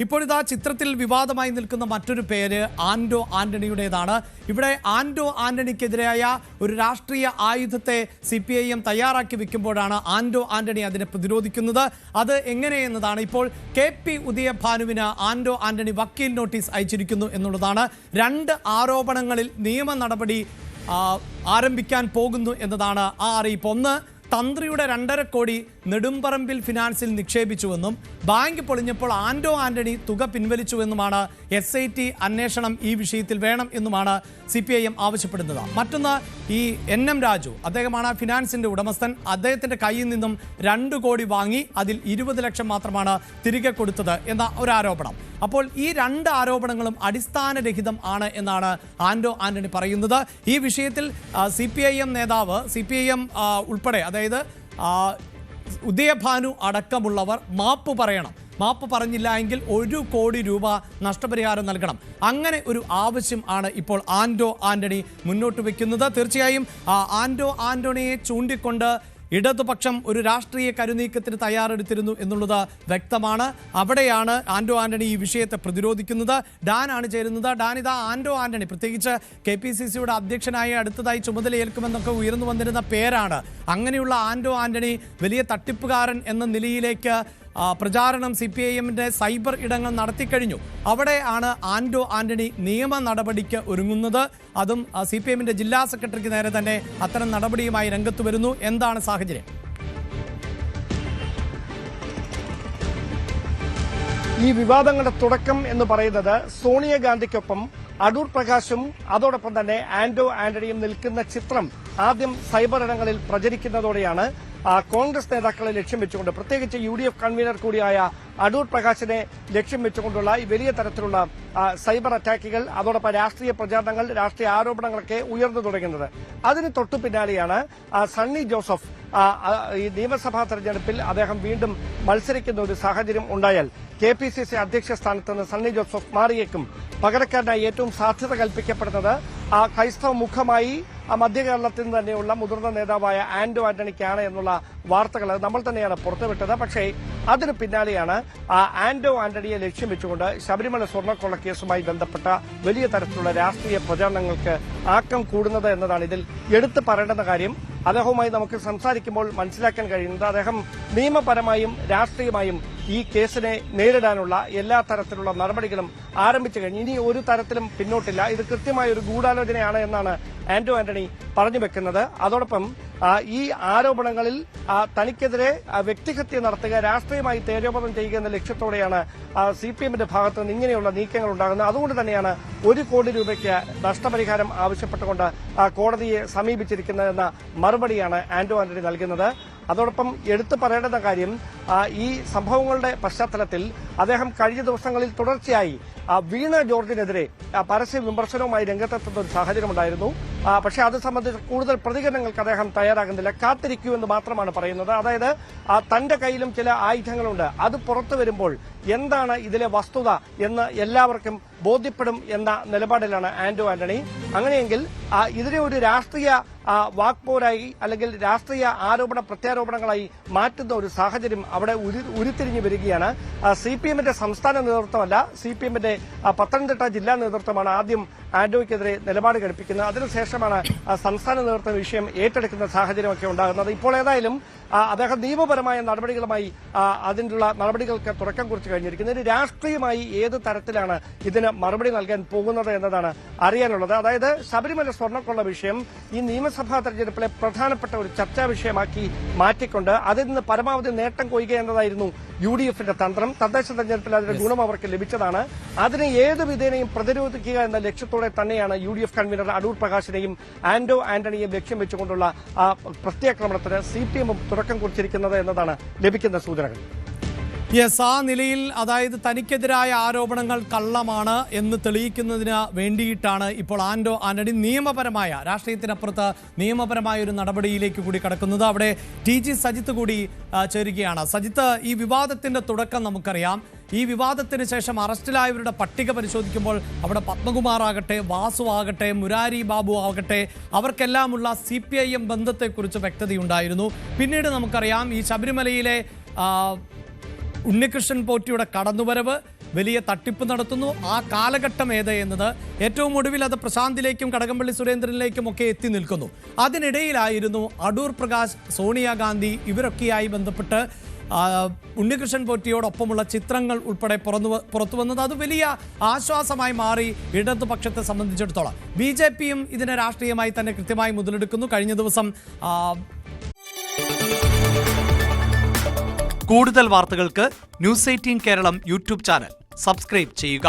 ഇപ്പോഴിതാ ചിത്രത്തിൽ വിവാദമായി നിൽക്കുന്ന മറ്റൊരു പേര് ആന്റോ ആന്റണിയുടേതാണ്. ഇവിടെ ആന്റോ ആന്റണിക്കെതിരായ ഒരു രാഷ്ട്രീയ ആയുധത്തെ CPIM തയ്യാറാക്കി വെക്കുമ്പോഴാണ് ആന്റോ ആന്റണി അതിനെ പ്രതിരോധിക്കുന്നത്. അത് എങ്ങനെയെന്നതാണ് ഇപ്പോൾ KP ഉദയഭാനുവിന് ആന്റോ ആന്റണി വക്കീൽ നോട്ടീസ് അയച്ചിരിക്കുന്നു എന്നുള്ളതാണ്. 2 ആരോപണങ്ങളിൽ നിയമ നടപടി ആരംഭിക്കാൻ പോകുന്നു എന്നതാണ് ആ അറിയിപ്പ്. ഒന്ന്, തന്ത്രിയുടെ 2.5 കോടി നെടുമ്പറമ്പിൽ ഫിനാൻസിൽ നിക്ഷേപിച്ചുവെന്നും ബാങ്ക് പൊളിഞ്ഞപ്പോൾ ആന്റോ ആന്റണി തുക പിൻവലിച്ചുവെന്നുമാണ് SIT അന്വേഷണം ഈ വിഷയത്തിൽ വേണം എന്നുമാണ് CPIM ആവശ്യപ്പെടുന്നത്. മറ്റൊന്ന്, ഈ NM രാജു, അദ്ദേഹമാണ് ഫിനാൻസിന്റെ ഉടമസ്ഥൻ. അദ്ദേഹത്തിന്റെ കയ്യിൽ നിന്നും 2 കോടി വാങ്ങി അതിൽ 20 ലക്ഷം മാത്രമാണ് തിരികെ കൊടുത്തത് എന്ന ഒരു ആരോപണം. അപ്പോൾ ഈ 2 ആരോപണങ്ങളും അടിസ്ഥാനരഹിതം ആണ് എന്നാണ് ആന്റോ ആന്റണി പറയുന്നത്. ഈ വിഷയത്തിൽ CPIM നേതാവ്, CPIM ഉൾപ്പെടെ, അതായത് ഉദയഭാനു അടക്കമുള്ളവർ മാപ്പ് പറയണം. മാപ്പ് പറഞ്ഞില്ല എങ്കിൽ 1 കോടി രൂപ നഷ്ടപരിഹാരം നൽകണം. അങ്ങനെ ഒരു ആവശ്യം ആണ് ഇപ്പോൾ ആന്റോ ആന്റണി മുന്നോട്ട് വെക്കുന്നത്. തീർച്ചയായും ആന്റോ ആന്റണിയെ ചൂണ്ടിക്കൊണ്ട് ഇടതുപക്ഷം ഒരു രാഷ്ട്രീയ കരുനീക്കത്തിന് തയ്യാറെടുത്തിരുന്നു എന്നുള്ളത് വ്യക്തമാണ്. അവിടെയാണ് ആന്റോ ആന്റണി ഈ വിഷയത്തെ പ്രതിരോധിക്കുന്നത്. ഡാൻ ആണ് ചേരുന്നത്. ഡാൻ, ഇതാ ആന്റോ ആന്റണി പ്രത്യേകിച്ച് KPCCയുടെ അധ്യക്ഷനായി അടുത്തതായി ചുമതലയേൽക്കുമെന്നൊക്കെ ഉയർന്നു വന്നിരുന്ന പേരാണ്. അങ്ങനെയുള്ള ആന്റോ ആന്റണി വലിയ തട്ടിപ്പുകാരൻ എന്ന നിലയിലേക്ക് പ്രചാരണം CPIMന്റെ സൈബർ ഇടങ്ങൾ നടത്തിക്കഴിഞ്ഞു. അവിടെയാണ് ആന്റോ ആന്റണി നിയമ നടപടിക്ക് ഒരുങ്ങുന്നത്. അതും CPIMന്റെ ജില്ലാ സെക്രട്ടറിക്ക് നേരെ തന്നെ അത്തരം നടപടിയുമായി രംഗത്ത് വരുന്നു. എന്താണ് സാഹചര്യം? ഈ വിവാദങ്ങളുടെ തുടക്കം എന്ന് പറയുന്നത് സോണിയാഗാന്ധിക്കൊപ്പം അടൂർ പ്രകാശും അതോടൊപ്പം തന്നെ ആന്റോ ആന്റണിയും നിൽക്കുന്ന ചിത്രം ആദ്യം സൈബർ ഇടങ്ങളിൽ പ്രചരിക്കുന്നതോടെയാണ് കോൺഗ്രസ് നേതാക്കളെ ലക്ഷ്യം വെച്ചുകൊണ്ട്, പ്രത്യേകിച്ച് UDF കൺവീനർ കൂടിയായ അടൂർ പ്രകാശിനെ ലക്ഷ്യം വെച്ചുകൊണ്ടുള്ള ഈ വലിയ തരത്തിലുള്ള സൈബർ അറ്റാക്കുകൾ, അതോടൊപ്പം രാഷ്ട്രീയ പ്രചാരണങ്ങൾ, രാഷ്ട്രീയ ആരോപണങ്ങളൊക്കെ ഉയർന്നു തുടങ്ങുന്നത്. അതിന് തൊട്ടു പിന്നാലെയാണ് സണ്ണി ജോസഫ് ഈ നിയമസഭാ തെരഞ്ഞെടുപ്പിൽ അദ്ദേഹം വീണ്ടും മത്സരിക്കുന്ന ഒരു സാഹചര്യം ഉണ്ടായാൽ KPCC അധ്യക്ഷ സ്ഥാനത്ത് നിന്ന് സണ്ണി ജോസഫ് മാറിയേക്കും. പകരക്കാരനായി ഏറ്റവും സാധ്യത കൽപ്പിക്കപ്പെടുന്നത് ക്രൈസ്തവ മുഖമായി മധ്യകേരളത്തിൽ നിന്ന് തന്നെയുള്ള മുതിർന്ന നേതാവായ ആന്റോ ആന്റണിക്കാണ് എന്നുള്ള വാർത്തകൾ നമ്മൾ തന്നെയാണ് പുറത്തുവിട്ടത്. പക്ഷേ അതിന് പിന്നാലെയാണ് ആന്റോ ആന്റണിയെ ലക്ഷ്യം വെച്ചുകൊണ്ട് ശബരിമല സ്വർണ്ണക്കൊള്ള കേസുമായി ബന്ധപ്പെട്ട വലിയ തരത്തിലുള്ള രാഷ്ട്രീയ പ്രചാരണങ്ങൾക്ക് ആക്കം കൂടുന്നത് എന്നതാണ് ഇതിൽ എടുത്തു പറയേണ്ടുന്ന കാര്യം. അദ്ദേഹവുമായി നമുക്ക് സംസാരിക്കുമ്പോൾ മനസ്സിലാക്കാൻ കഴിയുന്നത് അദ്ദേഹം നിയമപരമായും രാഷ്ട്രീയമായും ഈ കേസിനെ നേരിടാനുള്ള എല്ലാ തരത്തിലുള്ള നടപടികളും ആരംഭിച്ചു കഴിഞ്ഞു. ഇനി ഒരു തരത്തിലും പിന്നോട്ടില്ല. ഇത് കൃത്യമായ ഒരു ഗൂഢാലോചനയാണ് എന്നാണ് ആന്റോ ആന്റണി പറഞ്ഞു വെക്കുന്നത്. അതോടൊപ്പം ഈ ആരോപണങ്ങളിൽ തനിക്കെതിരെ വ്യക്തിഹത്യ നടത്തുക, രാഷ്ട്രീയമായി തേജോപതം ചെയ്യുക എന്ന ലക്ഷ്യത്തോടെയാണ് CPIMന്റെ ഭാഗത്ത് നിന്ന് ഇങ്ങനെയുള്ള നീക്കങ്ങൾ ഉണ്ടാകുന്നത്. അതുകൊണ്ട് തന്നെയാണ് 1 കോടി രൂപയ്ക്ക് നഷ്ടപരിഹാരം ആവശ്യപ്പെട്ടുകൊണ്ട് കോടതിയെ സമീപിച്ചിരിക്കുന്നതെന്ന മറുപടിയാണ് ആന്റോ ആന്റണി നൽകുന്നത്. അതോടൊപ്പം എടുത്തു പറയേണ്ടുന്ന കാര്യം, ഈ സംഭവങ്ങളുടെ പശ്ചാത്തലത്തിൽ അദ്ദേഹം കഴിഞ്ഞ ദിവസങ്ങളിൽ തുടർച്ചയായി വീണ ജോർജിനെതിരെ പരസ്യ വിമർശനവുമായി രംഗത്തെത്തുന്ന ഒരു സാഹചര്യമുണ്ടായിരുന്നു. പക്ഷേ അത് സംബന്ധിച്ച് കൂടുതൽ പ്രതികരണങ്ങൾക്ക് അദ്ദേഹം തയ്യാറാകുന്നില്ല. കാത്തിരിക്കൂ എന്ന് മാത്രമാണ് പറയുന്നത്. അതായത് തന്റെ കയ്യിലും ചില ആയുധങ്ങളുണ്ട്, അത് പുറത്തു വരുമ്പോൾ എന്താണ് ഇതിലെ വസ്തുത എന്ന് എല്ലാവർക്കും ബോധ്യപ്പെടും എന്ന നിലപാടിലാണ് ആന്റോ ആന്റണി. അങ്ങനെയെങ്കിൽ ഇതിനെ ഒരു രാഷ്ട്രീയ വാക്പോരായി അല്ലെങ്കിൽ രാഷ്ട്രീയ ആരോപണ പ്രത്യാരോപണങ്ങളായി മാറ്റുന്ന ഒരു സാഹചര്യം അവിടെ ഉരുത്തിരിഞ്ഞു വരികയാണ്. CPIMന്റെ സംസ്ഥാന നേതൃത്വമല്ല, CPIMന്റെ പത്തനംതിട്ട ജില്ലാ നേതൃത്വമാണ് ആദ്യം ആന്റോയ്ക്കെതിരെ നിലപാട് ഘടിപ്പിക്കുന്നത്. അതിനുശേഷമാണ് സംസ്ഥാന നേതൃത്വം വിഷയം ഏറ്റെടുക്കുന്ന സാഹചര്യമൊക്കെ ഉണ്ടാകുന്നത്. ഇപ്പോൾ ഏതായാലും അദ്ദേഹം നിയമപരമായ നടപടികളുമായി അതിനുള്ള നടപടികൾക്ക് തുടക്കം കുറിച്ച് കഴിഞ്ഞിരിക്കുന്നത്. രാഷ്ട്രീയമായി ഏത് തരത്തിലാണ് ഇതിന് മറുപടി നൽകാൻ പോകുന്നത് എന്നതാണ് അറിയാനുള്ളത്. അതായത് ശബരിമല സ്വർണ്ണക്കൊള്ള വിഷയം ഈ നിയമസഭാ തെരഞ്ഞെടുപ്പിലെ പ്രധാനപ്പെട്ട ഒരു ചർച്ചാ വിഷയമാക്കി മാറ്റിക്കൊണ്ട് അതിൽ നിന്ന് പരമാവധി നേട്ടം കൊയ്യുക എന്നതായിരുന്നു UDFന്റെ തന്ത്രം. തദ്ദേശ തെരഞ്ഞെടുപ്പിൽ അതിന്റെ ഗുണം അവർക്ക് ലഭിച്ചതാണ്. അതിനെ ഏത് വിധേനയും പ്രതിരോധിക്കുക എന്ന ലക്ഷ്യത്തോടെ തന്നെയാണ് UDF കൺവീനർ അടൂർ പ്രകാശിനെയും ആന്റോ ആന്റണിയെയും ലക്ഷ്യം വെച്ചുകൊണ്ടുള്ള പ്രത്യാക്രമണത്തിന് CPIM തുടക്കം കുറിച്ചിരിക്കുന്നത് എന്നതാണ് ലഭിക്കുന്ന സൂചനകൾ. യെസ്, ആ നിലയിൽ, അതായത് തനിക്കെതിരായ ആരോപണങ്ങൾ കള്ളമാണ് എന്ന് തെളിയിക്കുന്നതിന് വേണ്ടിയിട്ടാണ് ഇപ്പോൾ ആന്റോ ആന്റണി നിയമപരമായ, രാഷ്ട്രീയത്തിനപ്പുറത്ത് നിയമപരമായ ഒരു നടപടിയിലേക്ക് കൂടി കടക്കുന്നത്. അവിടെ TG സജിത്ത് കൂടി ചേരുകയാണ്. സജിത്ത്, ഈ വിവാദത്തിന്റെ തുടക്കം നമുക്കറിയാം. ഈ വിവാദത്തിന് ശേഷം അറസ്റ്റിലായവരുടെ പട്ടിക പരിശോധിക്കുമ്പോൾ അവിടെ പത്മകുമാർ ആകട്ടെ, വാസു ആകട്ടെ, മുരാരി ബാബു ആകട്ടെ, അവർക്കെല്ലാമുള്ള CPIM ബന്ധത്തെക്കുറിച്ച് വ്യക്തതയുണ്ടായിരുന്നു. പിന്നീട് നമുക്കറിയാം ഈ ശബരിമലയിലെ ഉണ്ണികൃഷ്ണൻ പോറ്റിയുടെ കടന്നുവരവ്, വലിയ തട്ടിപ്പ് നടത്തുന്നു. ആ കാലഘട്ടം ഏത് എന്നത് ഏറ്റവും ഒടുവിൽ അത് പ്രശാന്തിലേക്കും കടകംപള്ളി സുരേന്ദ്രനിലേക്കും ഒക്കെ എത്തി നിൽക്കുന്നു. അതിനിടയിലായിരുന്നു അടൂർ പ്രകാശ്, സോണിയാഗാന്ധി ഇവരൊക്കെയായി ബന്ധപ്പെട്ട് ഉണ്ണികൃഷ്ണൻ പോറ്റിയോടൊപ്പമുള്ള ചിത്രങ്ങൾ ഉൾപ്പെടെ പുറത്തു വന്നത്. അത് വലിയ ആശ്വാസമായി മാറി ഇടതുപക്ഷത്തെ സംബന്ധിച്ചിടത്തോളം. BJPയും ഇതിനെ രാഷ്ട്രീയമായി തന്നെ കൃത്യമായി മുതലെടുക്കുന്നു. കഴിഞ്ഞ ദിവസം കൂടുതൽ വാർത്തകൾക്ക് News 18 Keralam YouTube channel subscribe ചെയ്യുക.